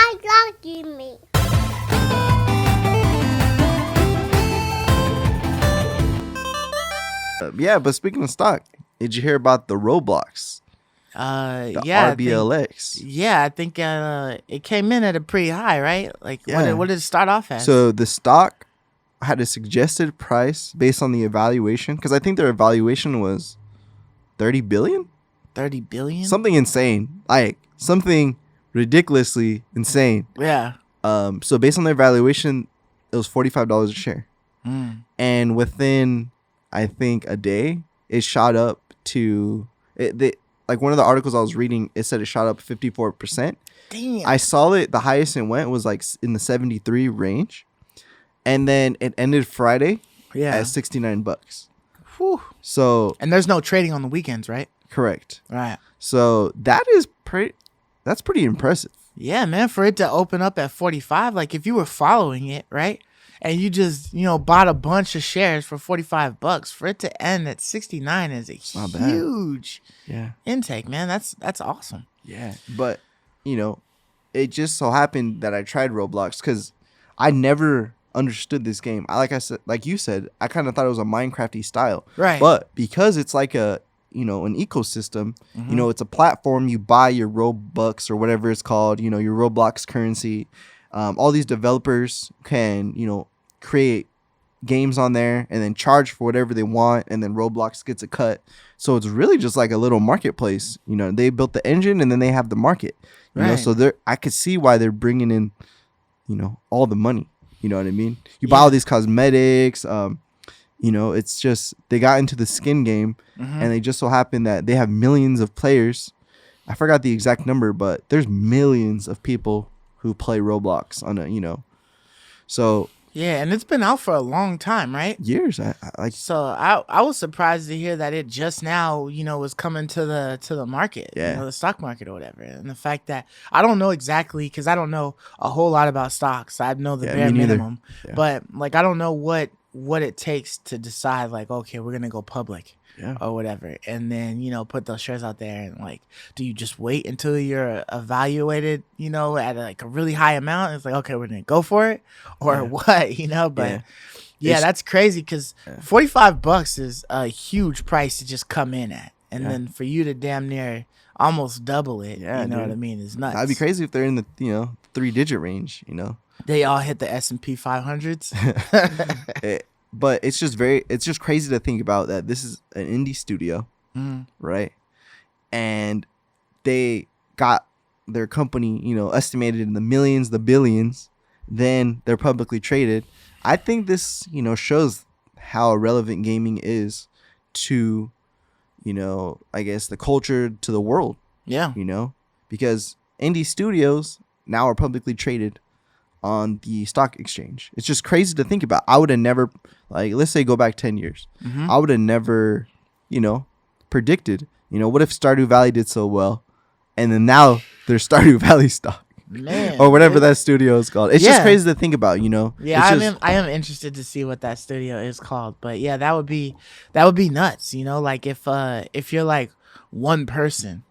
I love Jimmy. Yeah, but speaking of stock, did you hear about the Roblox? The Yeah, RBLX. I think it came in at a pretty high, right? Like, Yeah. what did it start off as? So the stock had a suggested price based on the evaluation, because I think their evaluation was 30 billion, 30 billion. something insane, like something ridiculously insane. Yeah. So based on their evaluation, it was $45 a share, and within I think a day, it shot up to like one of the articles I was reading, it said it shot up 54%. Damn. I saw it. The highest it went was like in the 73 range, and then it ended Friday at $69. Whew. So And there's no trading on the weekends, right? correct. Right. So that's pretty impressive. Yeah, man. For it to open up at 45, like if you were following it, right, and you just bought a bunch of shares for $45, for it to end at 69 is a not bad. huge Yeah. intake, man. That's awesome. Yeah. But it just so happened that I tried Roblox because I never understood this game. Like you said, I kind of thought it was a Minecraft-y style. Right. But because it's like an ecosystem, it's a platform, you buy your Robux or whatever it's called, your Roblox currency. All these developers can, create games on there and then charge for whatever they want, and then Roblox gets a cut. So it's really just like a little marketplace. They built the engine and then they have the market. Right. So I could see why they're bringing in, all the money. You know what I mean? You buy all these cosmetics. It's just they got into the skin game, and they just so happen that they have millions of players. I forgot the exact number, but there's millions of people who play Roblox on so Yeah, and it's been out for a long time, right? years. I like. So I was surprised to hear that it just now, was coming to the market, Yeah. the stock market or whatever. And the fact that I don't know exactly, because I don't know a whole lot about stocks. I know the Yeah, bare me neither. minimum, Yeah. but like I don't know what it takes to decide like, okay, we're gonna go public. Yeah. Or whatever, and then put those shares out there, and like, do you just wait until you're evaluated at like a really high amount? It's like, okay, we're gonna go for it, or what, but It's- that's crazy because $45 is a huge price to just come in at, and then for you to damn near almost double it, Yeah, you know dude. what I mean? Is nuts. That'd be crazy if they're in the 3-digit range. They all hit the S&P 500s. But it's just crazy to think about that this is an indie studio, right? And they got their company, estimated in the millions, the billions. Then they're publicly traded. I think this, shows how relevant gaming is to, I guess the culture, to the world. Yeah. Because indie studios now are publicly traded on the stock exchange. It's just crazy to think about. I would have never, like, let's say go back 10 years. I would have never, predicted, what if Stardew Valley did so well, and then now there's Stardew Valley stock. Man, or whatever that studio is called. It's just crazy to think about, Yeah, I am interested to see what that studio is called. But yeah, that would be nuts. Like if you're like one person,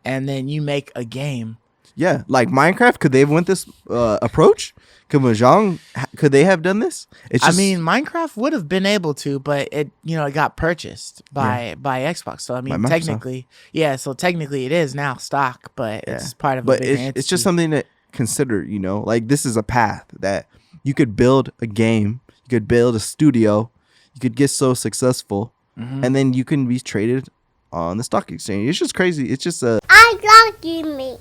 and then you make a game. Yeah, like Minecraft, could they have went this approach? Could Mahjong, could they have done this? I mean, Minecraft would have been able to, but it it got purchased by Xbox. So I mean, technically it is now stock, but it's part of a bigger entity. It's just something to consider. Like this is a path that you could build a game, you could build a studio, you could get so successful, and then you can be traded on the stock exchange. It's just crazy. It's just I love Jimmy.